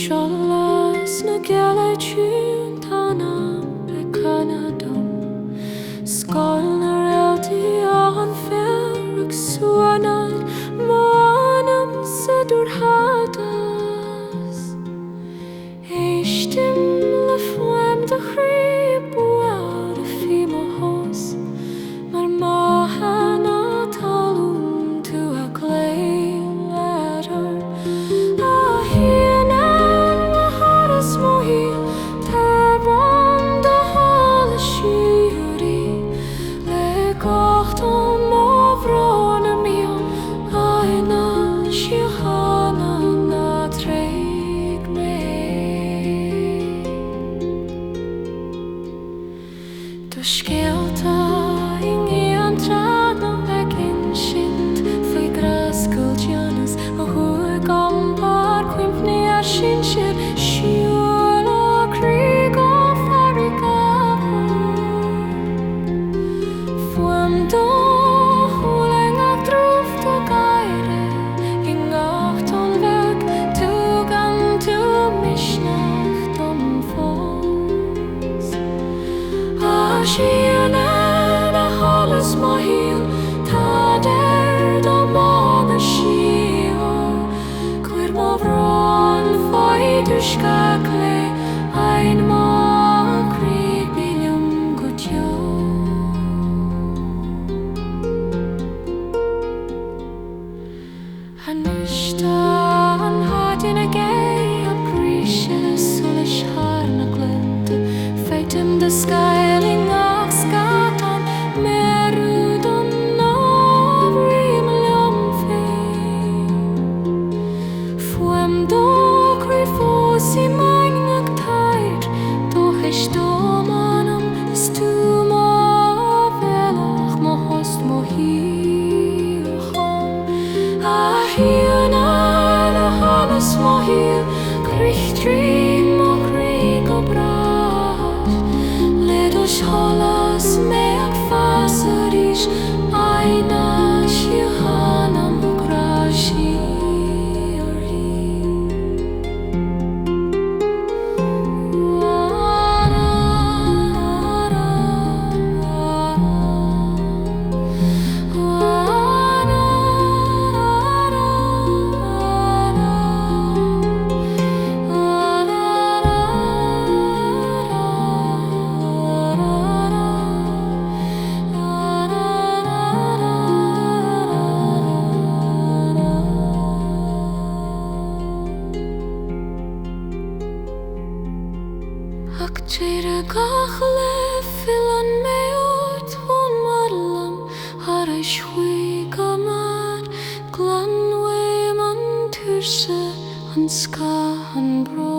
Shallas na gelachun tanam rekanadam Skolnar eldi an ferg suanad manam sedur hadas Eishtim lefwem de chrib buad fimo hos Mar mahana talum tu a clay ladder Shionainn a hollas mahil ta der da mana shio Quir mo vron foi dushka cle ein ma cri bilium gutio Anishta an hadin a gay a precious sulish har na glint Fate in the sky Hollas meg faseris aina Shionainn grashi Tira gachle filan meot von marlam har ei shui gamar glanwe man turse han ska han bro